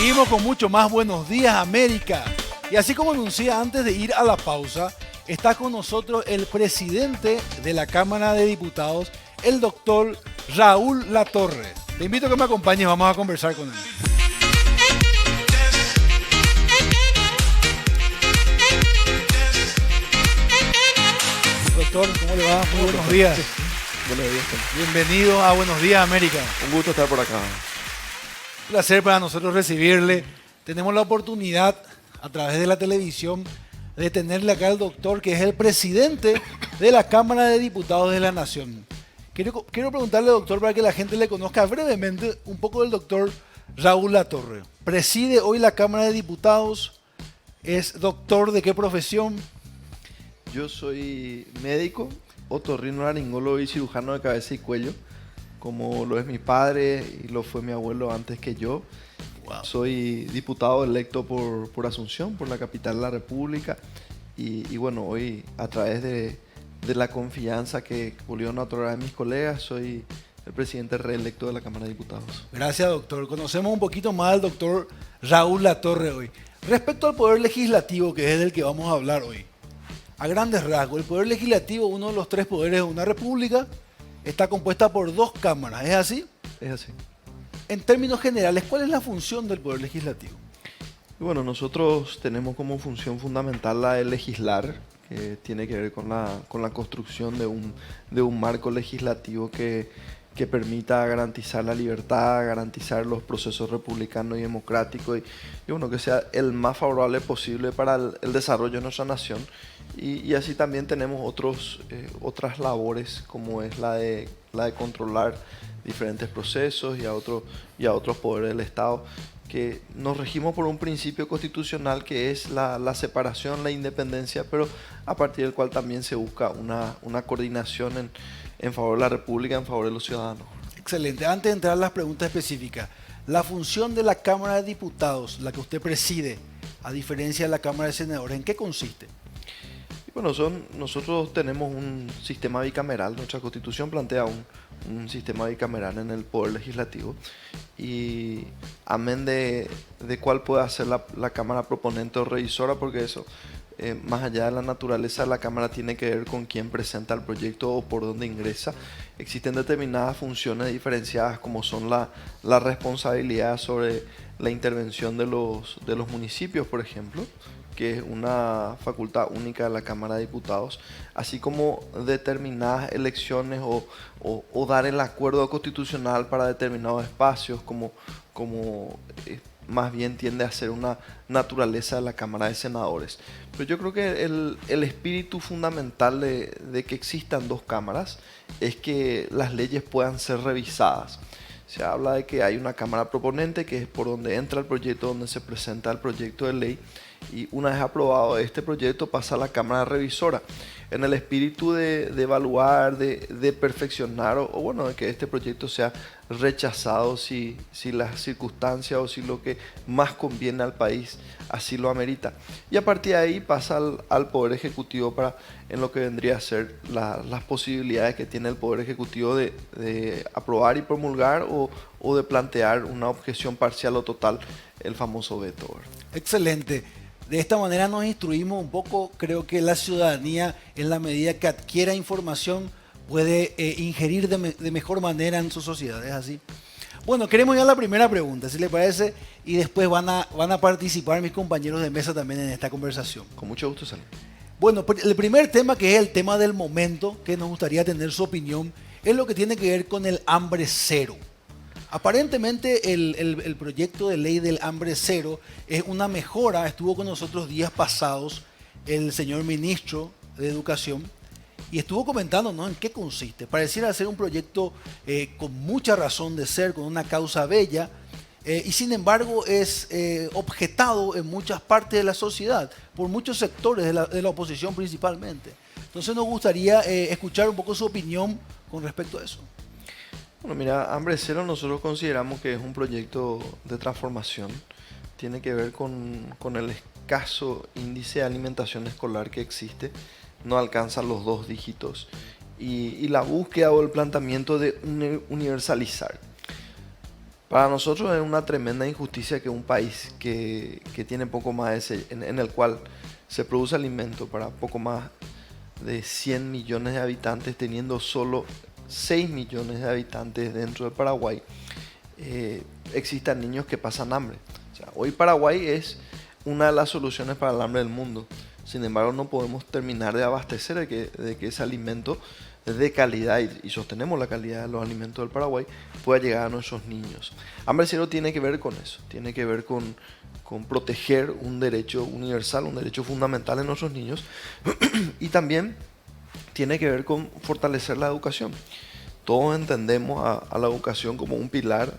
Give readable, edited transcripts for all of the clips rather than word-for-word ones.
Seguimos con mucho más Buenos Días América. Y así como anuncié antes de ir a la pausa, está con nosotros el presidente de la Cámara de Diputados, el doctor Raúl Latorre. Te invito a que me acompañes, vamos a conversar con él. Doctor, ¿cómo le va? Muy buenos días. Buenos días. Bienvenido a Buenos Días América. Un gusto estar por acá. Un placer para nosotros recibirle. Tenemos la oportunidad a través de la televisión de tenerle acá al doctor, que es el presidente de la Cámara de Diputados de la Nación. Quiero preguntarle, doctor, para que la gente le conozca brevemente un poco del doctor Raúl Latorre. Preside hoy la Cámara de Diputados. ¿Es doctor de qué profesión? Yo soy médico, otorrinolaringólogo y cirujano de cabeza y cuello, como lo es mi padre y lo fue mi abuelo antes que yo. Wow. Soy diputado electo por Asunción, por la capital de la República. Y bueno, hoy a través de la confianza que volvieron a otorgar a mis colegas, soy el presidente reelecto de la Cámara de Diputados. Gracias, doctor. Conocemos un poquito más al doctor Raúl Latorre hoy. Respecto al Poder Legislativo, que es del que vamos a hablar hoy, a grandes rasgos, el Poder Legislativo, uno de los tres poderes de una república, está compuesta por dos cámaras. ¿Es así? Es así. En términos generales, ¿cuál es la función del Poder Legislativo? Bueno, nosotros tenemos como función fundamental la de legislar, que tiene que ver con la construcción de un marco legislativo que permita garantizar la libertad, garantizar los procesos republicanos y democráticos y bueno, que sea el más favorable posible para el desarrollo de nuestra nación. Y así también tenemos otras labores, como es la de controlar diferentes procesos y a otros poderes del Estado, que nos regimos por un principio constitucional que es la separación, la independencia, pero a partir del cual también se busca una coordinación en favor de la República, en favor de los ciudadanos. Excelente. Antes de entrar a las preguntas específicas, la función de la Cámara de Diputados, la que usted preside, a diferencia de la Cámara de Senadores, ¿en qué consiste? Bueno, nosotros tenemos un sistema bicameral, nuestra Constitución plantea un sistema bicameral en el Poder Legislativo y amén de cuál puede hacer la Cámara proponente o revisora, porque eso, más allá de la naturaleza de la Cámara, tiene que ver con quién presenta el proyecto o por dónde ingresa. Existen determinadas funciones diferenciadas, como son la responsabilidad sobre la intervención de los municipios, por ejemplo, que es una facultad única de la Cámara de Diputados, así como determinadas elecciones o dar el acuerdo constitucional para determinados espacios, como más bien tiende a ser una naturaleza de la Cámara de Senadores. Pero yo creo que el espíritu fundamental de que existan dos cámaras es que las leyes puedan ser revisadas. Se habla de que hay una Cámara proponente, que es por donde entra el proyecto, donde se presenta el proyecto de ley, y una vez aprobado este proyecto pasa a la Cámara revisora, en el espíritu de evaluar, de perfeccionar o bueno, de que este proyecto sea rechazado si las circunstancias o si lo que más conviene al país así lo amerita. Y a partir de ahí pasa al Poder Ejecutivo en lo que vendría a ser las posibilidades que tiene el Poder Ejecutivo de aprobar y promulgar o de plantear una objeción parcial o total, el famoso veto. Excelente. De esta manera nos instruimos un poco. Creo que la ciudadanía, en la medida que adquiera información, puede ingerir de mejor manera en su sociedad. ¿Es así? Bueno, queremos ir a la primera pregunta, si le parece, y después van a participar mis compañeros de mesa también en esta conversación. Con mucho gusto, Salim. Bueno, el primer tema, que es el tema del momento, que nos gustaría tener su opinión, es lo que tiene que ver con el hambre cero. Aparentemente el proyecto de ley del hambre cero es una mejora. Estuvo con nosotros días pasados el señor ministro de Educación y estuvo comentando, ¿no?, en qué consiste. Pareciera ser un proyecto con mucha razón de ser, con una causa bella, y sin embargo es objetado en muchas partes de la sociedad, por muchos sectores de la oposición principalmente. Entonces nos gustaría escuchar un poco su opinión con respecto a eso. Bueno, mira, Hambre Cero nosotros consideramos que es un proyecto de transformación. Tiene que ver con el escaso índice de alimentación escolar que existe. No alcanza los 2 dígitos. Y la búsqueda o el planteamiento de universalizar. Para nosotros es una tremenda injusticia que un país que tiene poco más en el cual se produce alimento para poco más de 100 millones de habitantes, teniendo solo 6 millones de habitantes dentro del Paraguay, existan niños que pasan hambre. O sea, hoy Paraguay es una de las soluciones para el hambre del mundo. Sin embargo, no podemos terminar de abastecer de que ese alimento de calidad y sostenemos la calidad de los alimentos del Paraguay pueda llegar a nuestros niños. Hambre cero tiene que ver con eso, tiene que ver con proteger un derecho universal, un derecho fundamental en nuestros niños y también tiene que ver con fortalecer la educación. Todos entendemos a la educación como un pilar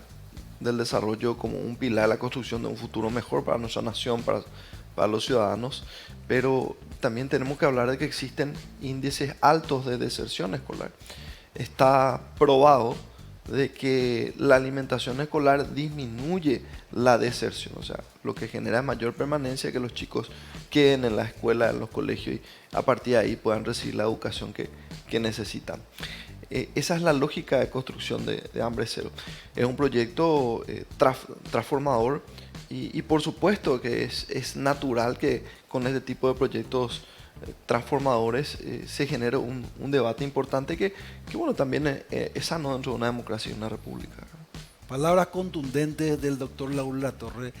del desarrollo, como un pilar de la construcción de un futuro mejor para nuestra nación, para los ciudadanos, pero también tenemos que hablar de que existen índices altos de deserción escolar. Está probado de que la alimentación escolar disminuye la deserción, o sea, lo que genera mayor permanencia, que los chicos queden en la escuela, en los colegios y a partir de ahí puedan recibir la educación que necesitan. Esa es la lógica de construcción de Hambre Cero. Es un proyecto transformador y por supuesto que es natural que con este tipo de proyectos transformadores se genere un debate importante que bueno, también es sano dentro de una democracia y una república. Palabras contundentes del doctor Raúl Latorre.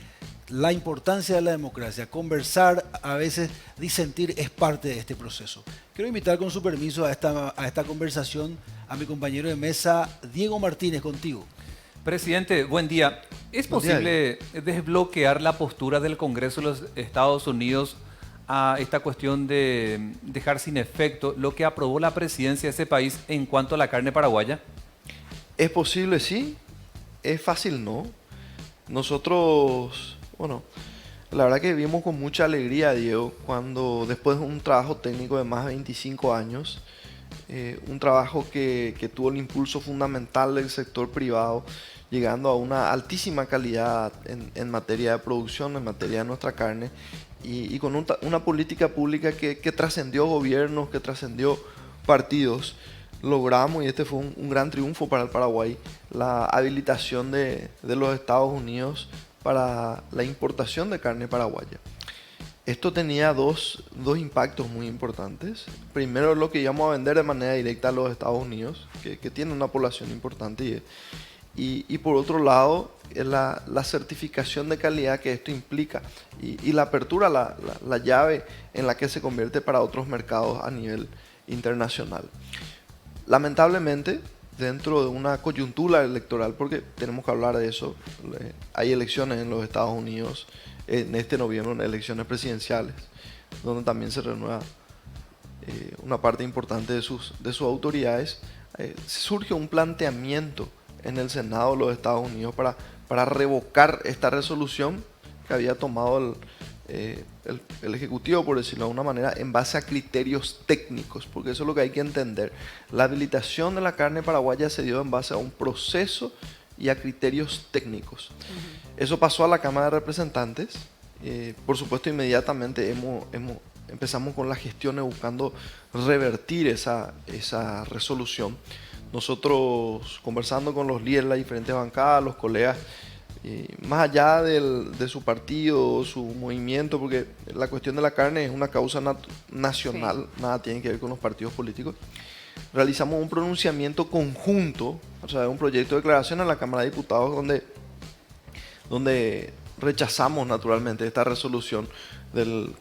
La importancia de la democracia, conversar, a veces disentir, es parte de este proceso. Quiero invitar con su permiso a esta conversación a mi compañero de mesa, Diego Martínez, contigo. Presidente, buen día. ¿Es posible desbloquear la postura del Congreso de los Estados Unidos a esta cuestión de dejar sin efecto lo que aprobó la presidencia de ese país en cuanto a la carne paraguaya? ¿Es posible? Sí. ¿Es fácil? No. Nosotros, bueno, la verdad que vimos con mucha alegría, Diego, cuando después de un trabajo técnico de más de 25 años, un trabajo que tuvo el impulso fundamental del sector privado, llegando a una altísima calidad en materia de producción, en materia de nuestra carne, y con una política pública que trascendió gobiernos, que trascendió partidos, logramos, y este fue un gran triunfo para el Paraguay, la habilitación de los Estados Unidos para la importación de carne paraguaya. Esto tenía dos impactos muy importantes. Primero, lo que íbamos a vender de manera directa a los Estados Unidos, que tiene una población importante, y por otro lado, la certificación de calidad que esto implica y la apertura, la llave en la que se convierte para otros mercados a nivel internacional. Lamentablemente, dentro de una coyuntura electoral, porque tenemos que hablar de eso, hay elecciones en los Estados Unidos en este noviembre, elecciones presidenciales, donde también se renueva una parte importante de sus autoridades, surge un planteamiento en el Senado de los Estados Unidos para revocar esta resolución que había tomado el Ejecutivo, por decirlo de alguna manera, en base a criterios técnicos, porque eso es lo que hay que entender. La habilitación de la carne paraguaya se dio en base a un proceso y a criterios técnicos. Eso pasó a la Cámara de Representantes. Por supuesto, inmediatamente empezamos con las gestiones buscando revertir esa resolución. Nosotros, conversando con los líderes de las diferentes bancadas, los colegas, más allá de su partido, su movimiento, porque la cuestión de la carne es una causa nacional, sí, nada tiene que ver con los partidos políticos, realizamos un pronunciamiento conjunto, o sea, un proyecto de declaración en la Cámara de Diputados donde rechazamos naturalmente esta resolución del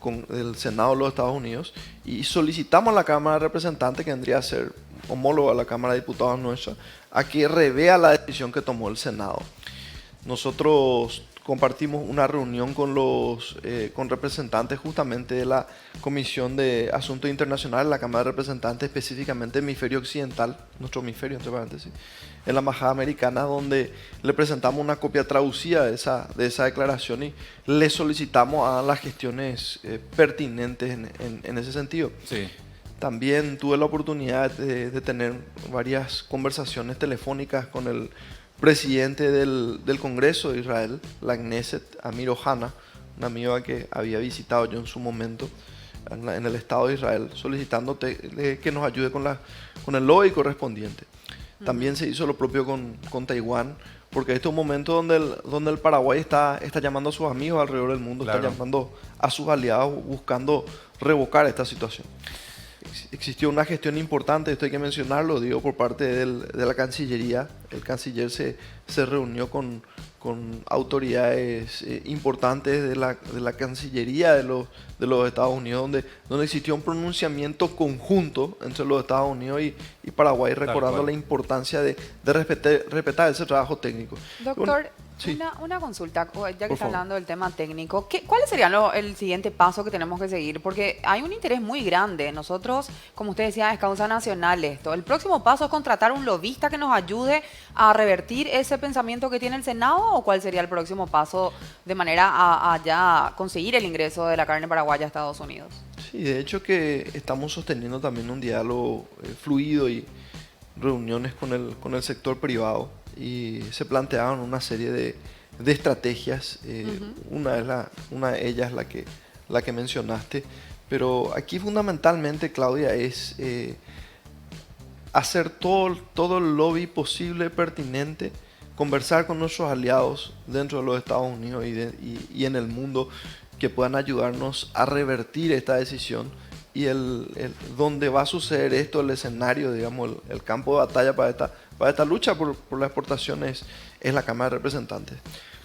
Senado de los Estados Unidos y solicitamos a la Cámara de Representantes, que vendría a ser homóloga a la Cámara de Diputados nuestra, a que revea la decisión que tomó el Senado. Nosotros compartimos una reunión con representantes justamente de la Comisión de Asuntos Internacionales de la Cámara de Representantes, específicamente hemisferio occidental, nuestro hemisferio entre paréntesis, en la Embajada Americana, donde le presentamos una copia traducida de esa declaración y le solicitamos a las gestiones pertinentes en ese sentido. Sí. También tuve la oportunidad de tener varias conversaciones telefónicas con el presidente del Congreso de Israel, la Knesset, Amir Ohana, una amiga que había visitado yo en su momento en el Estado de Israel, solicitando que nos ayude con el lobby correspondiente. También se hizo lo propio con Taiwán, porque este es un momento donde el Paraguay está llamando a sus amigos alrededor del mundo, Claro. está llamando a sus aliados buscando revocar esta situación. Existió una gestión importante, esto hay que mencionarlo, digo, por parte de la Cancillería. El canciller se reunió con autoridades importantes de la Cancillería de los Estados Unidos, donde existió un pronunciamiento conjunto entre los Estados Unidos y Paraguay, recordando cual. la importancia de respetar ese trabajo técnico. Doctor, Bueno, sí. una consulta, ya que Por está favor. hablando del tema técnico, ¿cuál sería el siguiente paso que tenemos que seguir? Porque hay un interés muy grande. Nosotros, como usted decía, es causa nacional esto. ¿El próximo paso es contratar un lobista que nos ayude a revertir ese pensamiento que tiene el Senado? ¿O cuál sería el próximo paso de manera a ya conseguir el ingreso de la carne paraguaya a Estados Unidos? Sí, de hecho que estamos sosteniendo también un diálogo fluido y reuniones con el sector privado y se planteaban una serie de estrategias. Una de ellas la que mencionaste, pero aquí fundamentalmente, Claudia, es hacer todo el lobby posible, pertinente, conversar con nuestros aliados dentro de los Estados Unidos y en el mundo que puedan ayudarnos a revertir esta decisión y donde va a suceder esto, el escenario, digamos, el campo de batalla para esta lucha por la exportación es la Cámara de Representantes.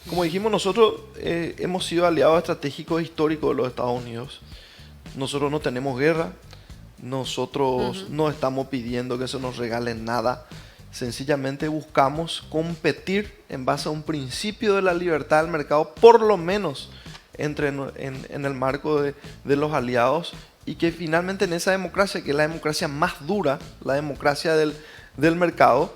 Como dijimos, nosotros hemos sido aliados estratégicos históricos de los Estados Unidos. Nosotros no tenemos guerra, nosotros no estamos pidiendo que se nos regale nada. Sencillamente buscamos competir en base a un principio de la libertad del mercado, por lo menos en el marco de los aliados, y que finalmente en esa democracia, que es la democracia más dura, la democracia del mercado,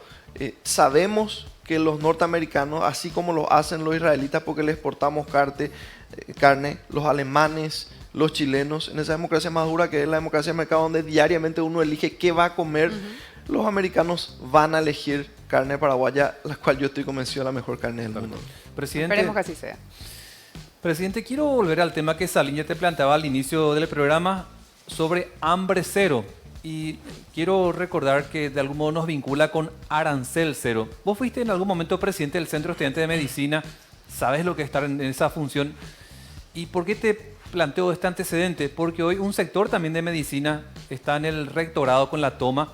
sabemos que los norteamericanos, así como lo hacen los israelitas porque les exportamos carne, los alemanes, los chilenos, en esa democracia más dura que es la democracia del mercado, donde diariamente uno elige qué va a comer, los americanos van a elegir carne paraguaya, la cual yo estoy convencido es la mejor carne del mundo. Presidente, Esperemos que así sea. Presidente, quiero volver al tema que Salín ya te planteaba al inicio del programa sobre hambre cero. Y quiero recordar que de algún modo nos vincula con arancel cero. Vos fuiste en algún momento presidente del Centro Estudiante de Medicina, sabes lo que es estar en esa función. ¿Y por qué te planteo este antecedente? Porque hoy un sector también de medicina está en el rectorado con la toma,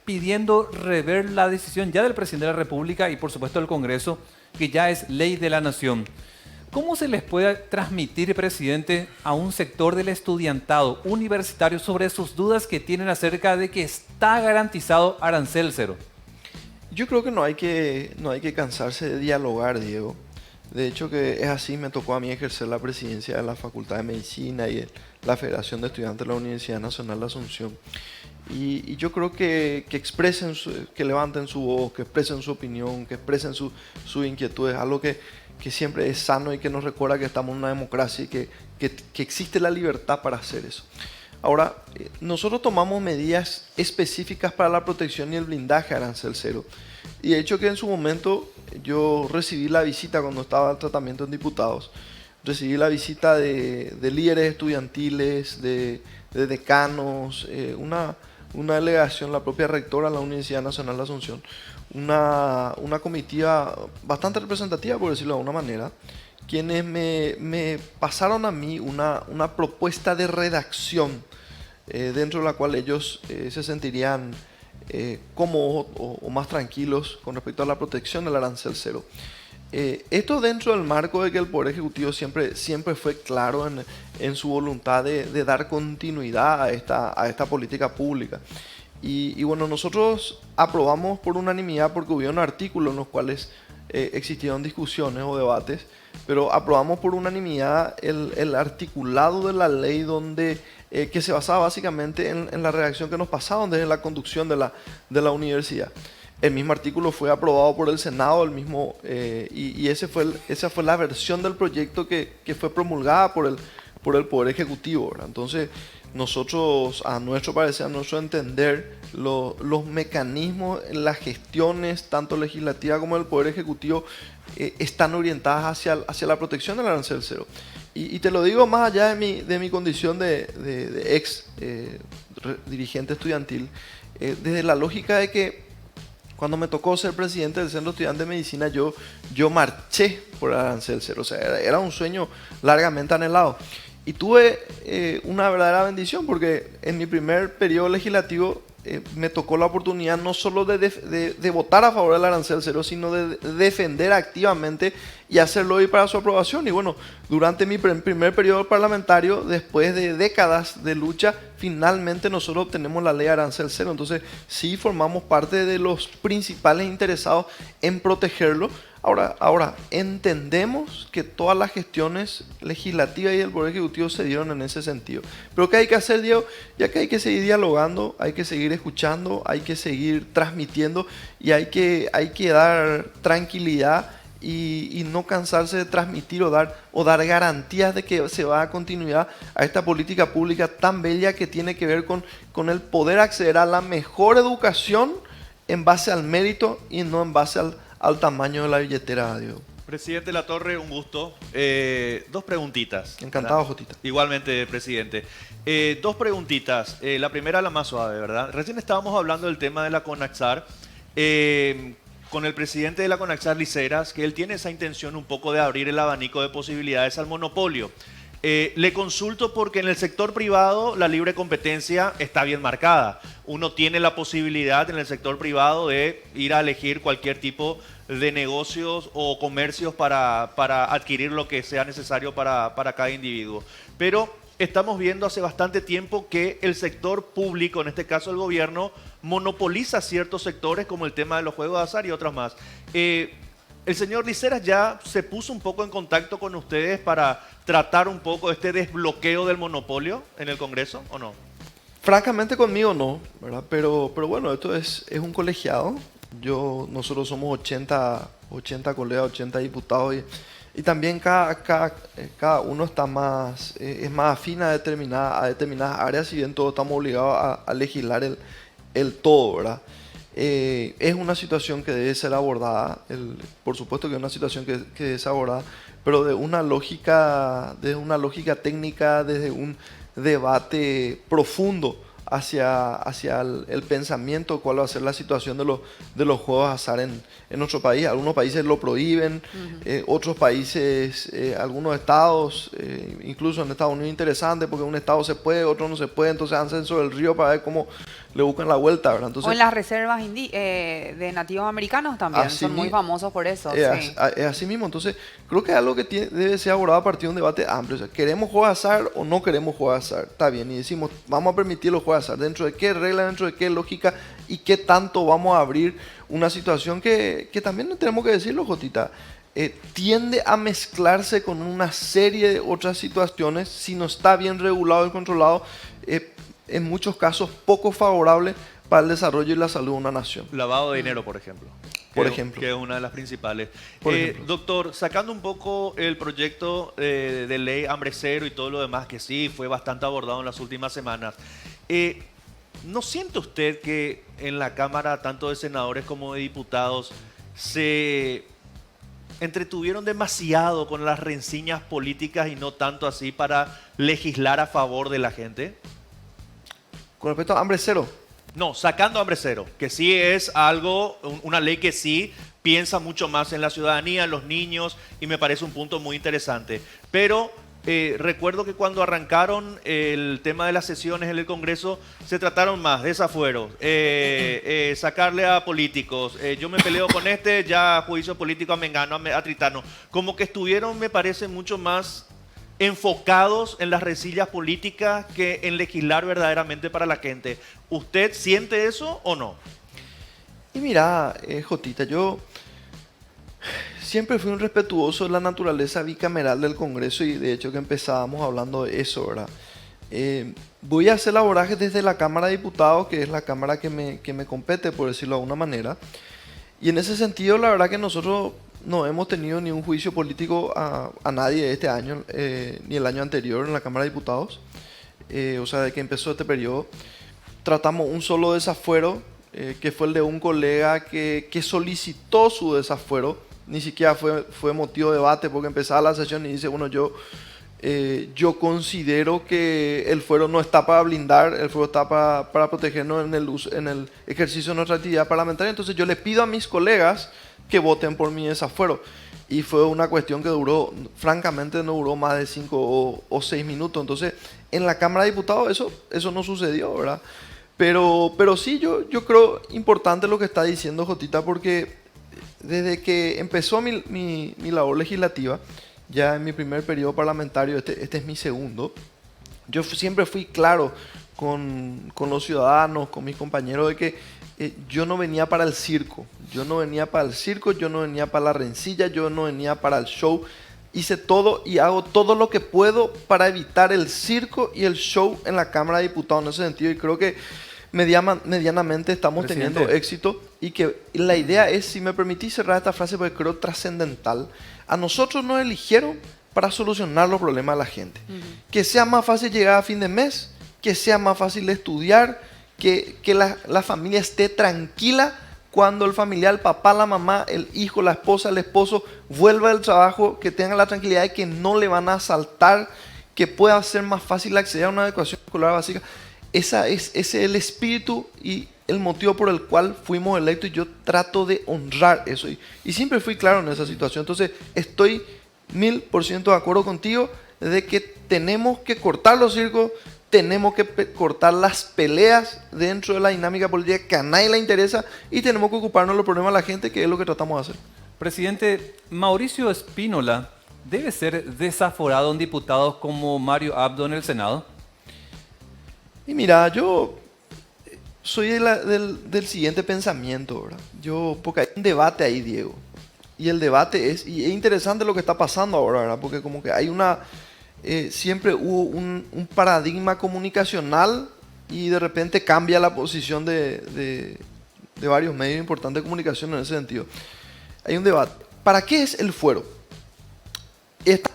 pidiendo rever la decisión ya del presidente de la República y por supuesto del Congreso, que ya es ley de la nación. ¿Cómo se les puede transmitir, presidente, a un sector del estudiantado universitario sobre sus dudas que tienen acerca de que está garantizado arancel cero? Yo creo que no hay que cansarse de dialogar, Diego. De hecho que es así, me tocó a mí ejercer la presidencia de la Facultad de Medicina y de la Federación de Estudiantes de la Universidad Nacional de Asunción. Y yo creo que expresen, que levanten su voz, que expresen su opinión, que expresen sus inquietudes, algo que siempre es sano y que nos recuerda que estamos en una democracia y que existe la libertad para hacer eso. Ahora, nosotros tomamos medidas específicas para la protección y el blindaje arancel cero. Y de hecho que en su momento yo recibí la visita cuando estaba el tratamiento en diputados. Recibí la visita de líderes estudiantiles, de decanos, una delegación, la propia rectora de la Universidad Nacional de Asunción, una comitiva bastante representativa, por decirlo de alguna manera, quienes me pasaron a mí una propuesta de redacción dentro de la cual ellos se sentirían cómodos o más tranquilos con respecto a la protección del arancel cero. Esto dentro del marco de que el Poder Ejecutivo siempre fue claro en su voluntad de dar continuidad a esta política pública. Y bueno, nosotros aprobamos por unanimidad porque hubo un artículo en los cuales existieron discusiones o debates, pero aprobamos por unanimidad el articulado de la ley donde que se basaba básicamente en la redacción que nos pasaban desde la conducción de la universidad. El mismo artículo fue aprobado por el Senado, y esa fue la versión del proyecto que fue promulgada por el Poder Ejecutivo, ¿verdad? Entonces, nosotros, a nuestro parecer, a nuestro entender, los mecanismos, las gestiones, tanto legislativas como del Poder Ejecutivo, están orientadas hacia la protección del arancel cero. Y te lo digo más allá de mi condición de ex dirigente estudiantil, desde la lógica de que cuando me tocó ser presidente del Centro Estudiante de Medicina, yo marché por el arancel cero. O sea, era un sueño largamente anhelado. Y tuve una verdadera bendición porque en mi primer periodo legislativo me tocó la oportunidad no solo de votar a favor del arancel cero, sino de defender activamente y hacer lobby para su aprobación. Y bueno, durante mi primer periodo parlamentario, después de décadas de lucha, finalmente nosotros obtenemos la ley arancel cero. Entonces sí formamos parte de los principales interesados en protegerlo. Ahora, entendemos que todas las gestiones legislativas y del Poder Ejecutivo se dieron en ese sentido. Pero ¿qué hay que hacer, Diego? Ya que hay que seguir dialogando, hay que seguir escuchando, hay que seguir transmitiendo y hay que dar tranquilidad y no cansarse de transmitir o dar garantías de que se va a dar continuidad a esta política pública tan bella que tiene que ver con el poder acceder a la mejor educación en base al mérito y no en base al tamaño de la billetera, Diego. Presidente Latorre, un gusto. Dos preguntitas. Encantado, Jotita. Igualmente, presidente. Dos preguntitas. La primera, la más suave, ¿verdad? Recién estábamos hablando del tema de la CONAXAR. Con el presidente de la CONAXAR, Liceras, que él tiene esa intención un poco de abrir el abanico de posibilidades al monopolio. Le consulto porque en el sector privado la libre competencia está bien marcada. Uno tiene la posibilidad en el sector privado de ir a elegir cualquier tipo de negocios o comercios para adquirir lo que sea necesario para cada individuo. Pero estamos viendo hace bastante tiempo que el sector público, en este caso el gobierno, monopoliza ciertos sectores como el tema de los juegos de azar y otros más. ¿El señor Liceras ya se puso un poco en contacto con ustedes para tratar un poco este desbloqueo del monopolio en el Congreso o no? Francamente conmigo no, ¿verdad? Pero bueno, esto es un colegiado. Nosotros somos 80 colegas, 80 diputados y también cada uno está es más afín a determinadas áreas, si bien todos estamos obligados a legislar el todo, ¿verdad? Es una situación que debe ser abordada, por supuesto que es una situación que debe ser abordada, pero desde una lógica técnica, desde un debate profundo hacia el pensamiento, cuál va a ser la situación de los juegos de azar en nuestro país. Algunos países lo prohíben, otros países, algunos estados, incluso en Estados Unidos interesante, porque un estado se puede, otro no se puede, entonces hacen sobre el río para ver cómo le buscan la vuelta, ¿verdad? Entonces, o en las reservas de nativos americanos también, son muy famosos por eso. Es así mismo, entonces creo que es algo que debe ser abordado a partir de un debate amplio. O sea, ¿queremos jugar de azar o no queremos jugar de azar? Está bien, y decimos, vamos a permitir los juegos de azar, dentro de qué regla, dentro de qué lógica y qué tanto vamos a abrir una situación que también tenemos que decirlo, Jotita, tiende a mezclarse con una serie de otras situaciones si no está bien regulado y controlado, en muchos casos poco favorable para el desarrollo y la salud de una nación. Lavado de dinero, por ejemplo. Que es una de las principales. Doctor, sacando un poco el proyecto de ley Hambre Cero y todo lo demás, que sí fue bastante abordado en las últimas semanas, ¿no siente usted que en la Cámara, tanto de senadores como de diputados, se entretuvieron demasiado con las rencillas políticas y no tanto así para legislar a favor de la gente? Con respecto a Hambre Cero. No, sacando Hambre Cero, que sí es algo, una ley que sí piensa mucho más en la ciudadanía, en los niños, y me parece un punto muy interesante. Pero recuerdo que cuando arrancaron el tema de las sesiones en el Congreso, se trataron más desafueros, sacarle a políticos, yo me peleo con ya juicio político a Mengano, a Tritano. Como que estuvieron, me parece, mucho más enfocados en las rencillas políticas que en legislar verdaderamente para la gente. ¿Usted siente eso o no? Y mira, Jotita, yo siempre fui un respetuoso de la naturaleza bicameral del Congreso y de hecho que empezábamos hablando de eso, ¿verdad? Voy a hacer laboraje desde la Cámara de Diputados, que es la Cámara que me compete, por decirlo de alguna manera. Y en ese sentido, la verdad que nosotros no hemos tenido ni un juicio político a nadie este año, ni el año anterior en la Cámara de Diputados. O sea, de que empezó este periodo, tratamos un solo desafuero, que fue el de un colega que solicitó su desafuero. Ni siquiera fue motivo de debate porque empezaba la sesión y dice, bueno, yo Yo considero que el fuero no está para blindar, el fuero está para protegernos en el ejercicio de nuestra actividad parlamentaria. Entonces yo le pido a mis colegas que voten por mi desafuero. Y fue una cuestión que duró, francamente no duró más de 5 o 6 minutos. Entonces en la Cámara de Diputados eso no sucedió, ¿verdad? Pero sí, yo creo importante lo que está diciendo Jotita, porque desde que empezó mi labor legislativa, ya en mi primer periodo parlamentario, este es mi segundo, yo siempre fui claro con los ciudadanos, con mis compañeros, de que yo no venía para el circo, yo no venía para la rencilla, yo no venía para el show. Hice todo y hago todo lo que puedo para evitar el circo y el show en la Cámara de Diputados en ese sentido, y creo que medianamente estamos teniendo éxito, y que la idea es, si me permitís cerrar esta frase porque creo trascendental, a nosotros nos eligieron para solucionar los problemas de la gente. Que sea más fácil llegar a fin de mes, que sea más fácil estudiar, que la familia esté tranquila cuando el familiar, el papá, la mamá, el hijo, la esposa, el esposo vuelva del trabajo, que tengan la tranquilidad de que no le van a asaltar, que pueda ser más fácil acceder a una educación escolar básica. Ese es el espíritu y el motivo por el cual fuimos electos, y yo trato de honrar eso. Y siempre fui claro en esa situación. Entonces estoy 1000% de acuerdo contigo de que tenemos que cortar los circos, tenemos que cortar las peleas dentro de la dinámica política que a nadie le interesa, y tenemos que ocuparnos de los problemas de la gente, que es lo que tratamos de hacer. Presidente, Mauricio Espínola debe ser desaforado en diputados como Mario Abdo en el Senado. Y mira, yo soy del siguiente pensamiento, ¿verdad? Porque hay un debate ahí, Diego. Y el debate es interesante lo que está pasando ahora, ¿verdad? Porque como que hay siempre hubo un paradigma comunicacional, y de repente cambia la posición de varios medios importantes de comunicación en ese sentido. Hay un debate. ¿Para qué es el fuero? Está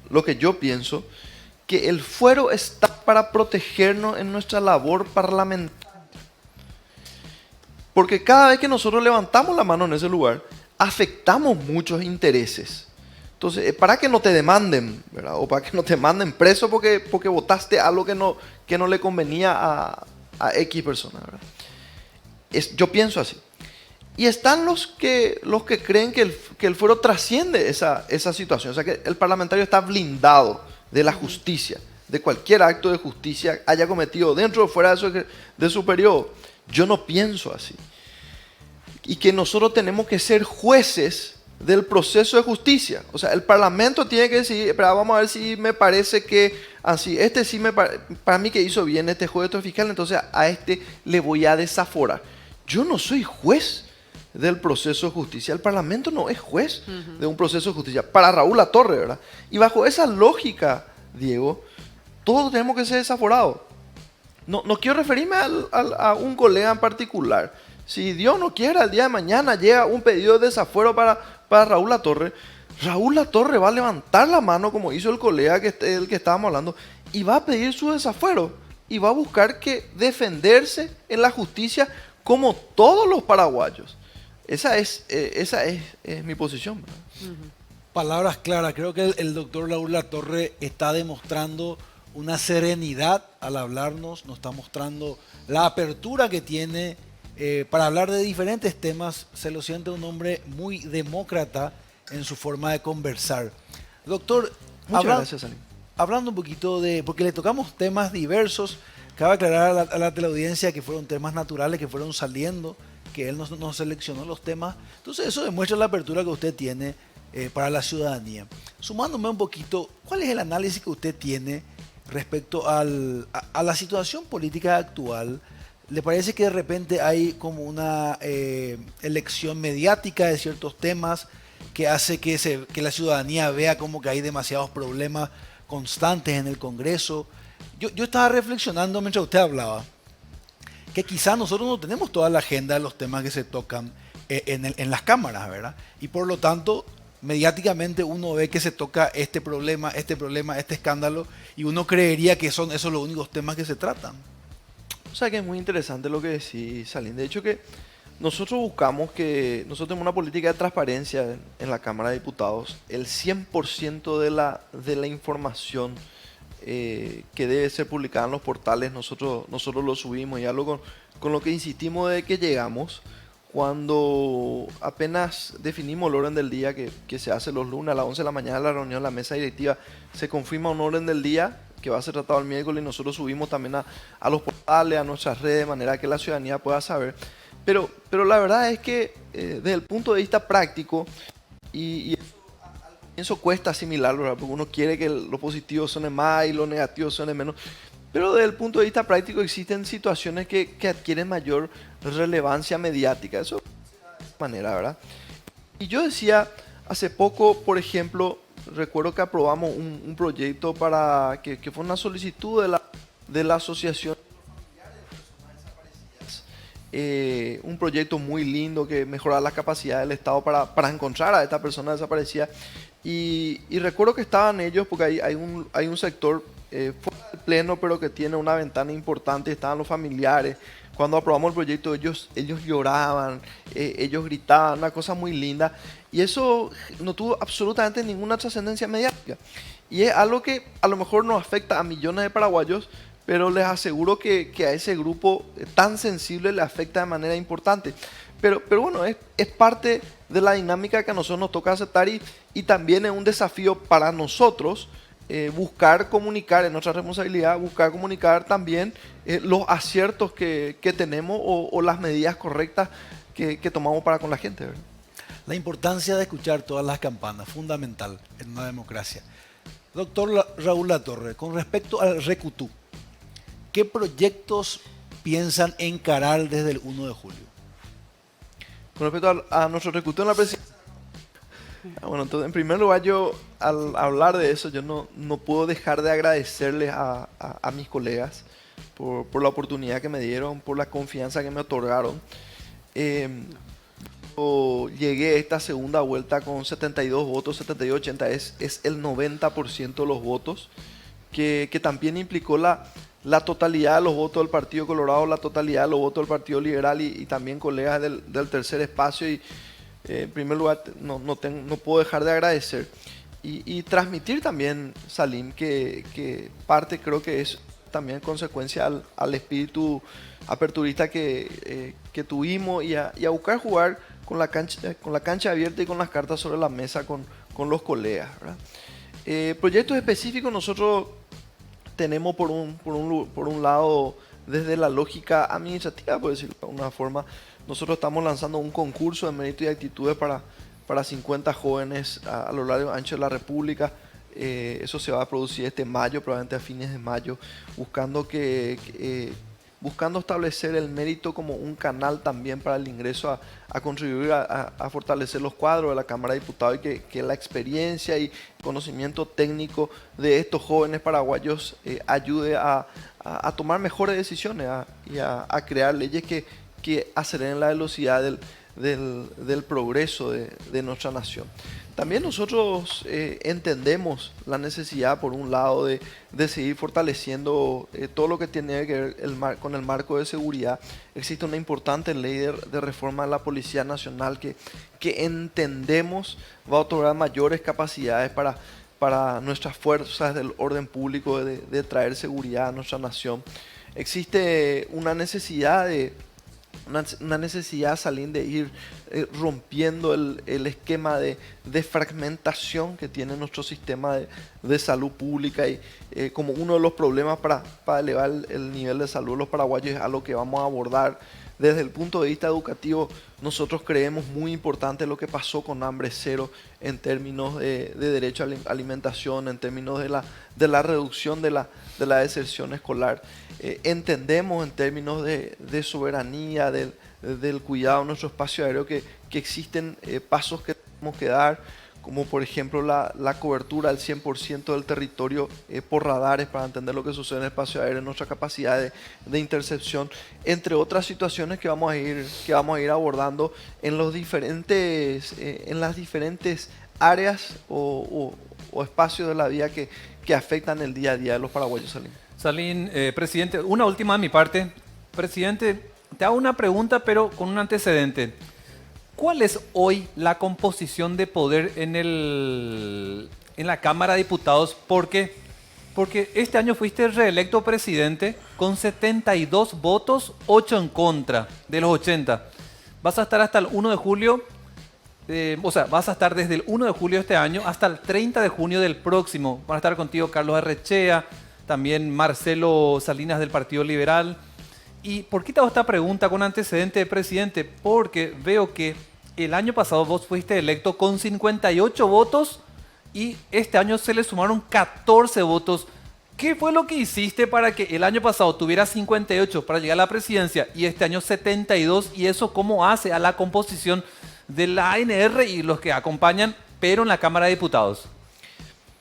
lo que yo pienso, que el fuero está para protegernos en nuestra labor parlamentaria. Porque cada vez que nosotros levantamos la mano en ese lugar, afectamos muchos intereses. Entonces, para que no te demanden, ¿verdad? O para que no te manden preso porque votaste algo que no le convenía a X persona, ¿verdad? Yo pienso así. Y están los que creen que el fuero trasciende esa situación. O sea, que el parlamentario está blindado de la justicia, de cualquier acto de justicia haya cometido dentro o fuera de su periodo. Yo no pienso así. Y que nosotros tenemos que ser jueces del proceso de justicia. O sea, el Parlamento tiene que decidir, pero vamos a ver si me parece que así, para mí que hizo bien este juez de fiscal, entonces a este le voy a desaforar. Yo no soy juez del proceso de justicia. El Parlamento no es juez de un proceso de justicia. Para Raúl Latorre, ¿verdad? Y bajo esa lógica, Diego, todos tenemos que ser desaforados. No quiero referirme a un colega en particular. Si Dios no quiera, el día de mañana llega un pedido de desafuero para Raúl Latorre, Raúl Latorre va a levantar la mano, como hizo el colega del que estábamos hablando, y va a pedir su desafuero, y va a buscar que defenderse en la justicia como todos los paraguayos. Esa es mi posición, ¿verdad? Palabras claras. Creo que el doctor Raúl Latorre está demostrando una serenidad al hablarnos, nos está mostrando la apertura que tiene para hablar de diferentes temas. Se lo siente un hombre muy demócrata en su forma de conversar. Doctor, muchas gracias, Salim. Hablando un poquito porque le tocamos temas diversos, cabe aclarar a la teleaudiencia que fueron temas naturales que fueron saliendo, que él nos seleccionó los temas. Entonces eso demuestra la apertura que usted tiene para la ciudadanía. Sumándome un poquito, ¿cuál es el análisis que usted tiene respecto a la situación política actual? ¿Le parece que de repente hay como una elección mediática de ciertos temas que hace que la ciudadanía vea como que hay demasiados problemas constantes en el Congreso? Yo estaba reflexionando mientras usted hablaba que quizás nosotros no tenemos toda la agenda de los temas que se tocan en las cámaras, ¿verdad? Y por lo tanto, mediáticamente uno ve que se toca este problema, este escándalo, y uno creería que son esos los únicos temas que se tratan. O sea que es muy interesante lo que decís, Salim. De hecho que nosotros tenemos una política de transparencia en la Cámara de Diputados. El 100% de la información que debe ser publicada en los portales, nosotros lo subimos, y algo con lo que insistimos de que llegamos cuando apenas definimos el orden del día que se hace los lunes a las 11 de la mañana, la reunión de la mesa directiva, se confirma un orden del día que va a ser tratado el miércoles, y nosotros subimos también a los portales, a nuestras redes, de manera que la ciudadanía pueda saber. Pero la verdad es que desde el punto de vista práctico, y eso cuesta asimilarlo, ¿verdad? Porque uno quiere que lo positivo suene más y lo negativo suene menos. Pero desde el punto de vista práctico existen situaciones que adquieren mayor relevancia mediática. Eso de esa manera, ¿verdad? Y yo decía, hace poco, por ejemplo, recuerdo que aprobamos un proyecto para que fue una solicitud de la asociación. Un proyecto muy lindo que mejora la capacidad del Estado para encontrar a esta persona desaparecida. Y recuerdo que estaban ellos, porque hay un sector fuera del pleno, pero que tiene una ventana importante. Estaban los familiares. Cuando aprobamos el proyecto, ellos lloraban, ellos gritaban, una cosa muy linda. Y eso no tuvo absolutamente ninguna trascendencia mediática. Y es algo que a lo mejor nos afecta a millones de paraguayos, pero les aseguro que a ese grupo tan sensible le afecta de manera importante. Pero bueno, es parte de la dinámica que a nosotros nos toca aceptar, y también es un desafío para nosotros buscar comunicar, en nuestra responsabilidad, buscar comunicar también los aciertos que tenemos o las medidas correctas que tomamos para con la gente, ¿verdad? La importancia de escuchar todas las campanas, fundamental en una democracia. Doctor Raúl Latorre, con respecto al Recutú, ¿qué proyectos piensan encarar desde el 1 de julio? Con respecto a nuestro Recutú en la presidencia. Bueno, entonces, en primer lugar, yo al hablar de eso, yo no puedo dejar de agradecerles a mis colegas por la oportunidad que me dieron, por la confianza que me otorgaron. Yo llegué a esta segunda vuelta con 72 votos, 78-80, es el 90% de los votos, que también implicó la totalidad de los votos del Partido Colorado, la totalidad de los votos del Partido Liberal y también colegas del tercer espacio. Y en primer lugar, no puedo dejar de agradecer y transmitir también, Salim, que parte creo que es también consecuencia al espíritu aperturista que tuvimos, y a buscar jugar con la cancha abierta y con las cartas sobre la mesa con los colegas, ¿verdad? Proyectos específicos nosotros tenemos por un lado, desde la lógica administrativa, por decirlo de alguna forma. Nosotros estamos lanzando un concurso de mérito y actitudes para 50 jóvenes a lo largo y ancho de la República. Eso se va a producir este mayo, probablemente a fines de mayo, buscando establecer el mérito como un canal también para el ingreso a contribuir a fortalecer los cuadros de la Cámara de Diputados, y que la experiencia y conocimiento técnico de estos jóvenes paraguayos ayude a tomar mejores decisiones y a crear leyes que aceleren la velocidad del progreso de nuestra nación. También nosotros entendemos la necesidad, por un lado, de seguir fortaleciendo todo lo que tiene que ver con el marco de seguridad. Existe una importante ley de reforma de la Policía Nacional que entendemos va a otorgar mayores capacidades para nuestras fuerzas del orden público de traer seguridad a nuestra nación. Existe una necesidad Salim, de ir rompiendo el esquema de fragmentación que tiene nuestro sistema de salud pública, y como uno de los problemas para elevar el nivel de salud de los paraguayos, es algo que vamos a abordar. Desde el punto de vista educativo, nosotros creemos muy importante lo que pasó con Hambre Cero en términos de derecho a la alimentación, en términos de la reducción de la deserción escolar. Entendemos en términos de soberanía, del cuidado de nuestro espacio aéreo, que existen pasos que tenemos que dar, como por ejemplo la cobertura al 100% del territorio por radares, para entender lo que sucede en el espacio aéreo, nuestra capacidad de intercepción, entre otras situaciones que vamos a ir abordando en las diferentes áreas o espacios de la vida que afectan el día a día de los paraguayos. Salim, presidente, una última de mi parte. Presidente, te hago una pregunta, pero con un antecedente. ¿Cuál es hoy la composición de poder en la Cámara de Diputados? Porque este año fuiste reelecto presidente con 72 votos, 8 en contra de los 80. Vas a estar hasta el 1 de julio, vas a estar desde el 1 de julio de este año hasta el 30 de junio del próximo. Van a estar contigo Carlos Arrechea, también Marcelo Salinas del Partido Liberal. ¿Y por qué te hago esta pregunta con antecedente de presidente? Porque veo que el año pasado vos fuiste electo con 58 votos y este año se le sumaron 14 votos. ¿Qué fue lo que hiciste para que el año pasado tuvieras 58 para llegar a la presidencia y este año 72? ¿Y eso cómo hace a la composición de la ANR y los que acompañan, pero en la Cámara de Diputados?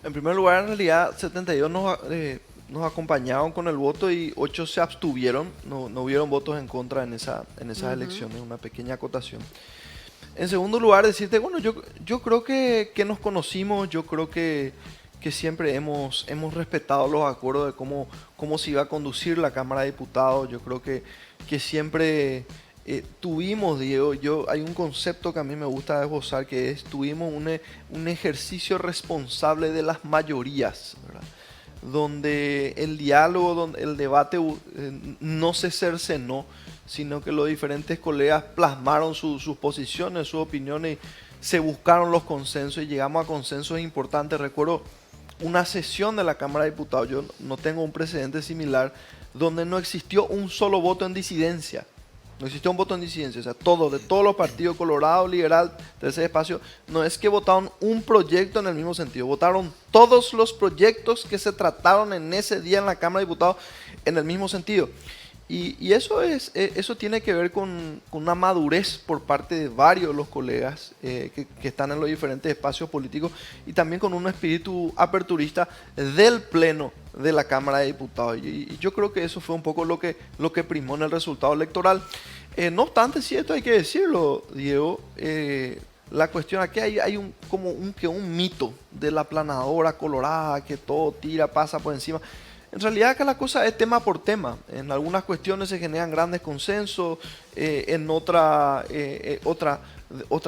En primer lugar, en realidad, 72 nos acompañaron con el voto y 8 se abstuvieron. No hubieron votos en contra en esas elecciones, una pequeña acotación. En segundo lugar, decirte, bueno, yo creo que nos conocimos, yo creo que siempre hemos respetado los acuerdos de cómo se iba a conducir la Cámara de Diputados. Yo creo que siempre tuvimos, Diego, hay un concepto que a mí me gusta esbozar, que es tuvimos un ejercicio responsable de las mayorías, ¿verdad? Donde el diálogo, donde el debate no se cercenó, sino que los diferentes colegas plasmaron sus posiciones, sus opiniones, se buscaron los consensos y llegamos a consensos importantes. Recuerdo una sesión de la Cámara de Diputados, yo no tengo un precedente similar, donde no existió un solo voto en disidencia. No existió un voto en disidencia, o sea, de todos los partidos, Colorado, Liberal, Tercer Espacio, no es que votaron un proyecto en el mismo sentido, votaron todos los proyectos que se trataron en ese día en la Cámara de Diputados en el mismo sentido. Y eso tiene que ver con una madurez por parte de varios de los colegas que están en los diferentes espacios políticos y también con un espíritu aperturista del Pleno de la Cámara de Diputados. Y yo creo que eso fue un poco lo que primó en el resultado electoral. No obstante, sí, esto hay que decirlo, Diego, la cuestión aquí hay un mito de la aplanadora colorada, que todo tira, pasa por encima. En realidad acá la cosa es tema por tema. En algunas cuestiones se generan grandes consensos, en otras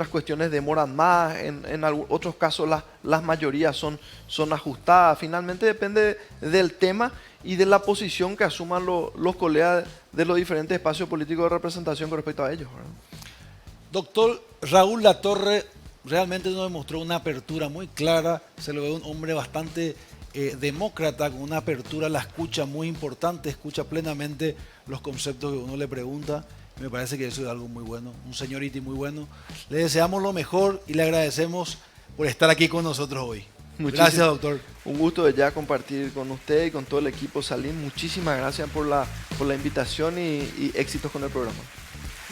cuestiones demoran más, en otros casos las mayorías son ajustadas. Finalmente depende del tema y de la posición que asuman los colegas de los diferentes espacios políticos de representación con respecto a ellos, ¿verdad? Doctor Raúl Latorre realmente nos demostró una apertura muy clara, se lo ve un hombre bastante demócrata, con una apertura a la escucha muy importante, escucha plenamente los conceptos que uno le pregunta. Me parece que eso es algo muy bueno, un señorito muy bueno. Le deseamos lo mejor y le agradecemos por estar aquí con nosotros hoy. Gracias, doctor. Un gusto de ya compartir con usted y con todo el equipo Salim. Muchísimas gracias por la invitación y éxitos con el programa.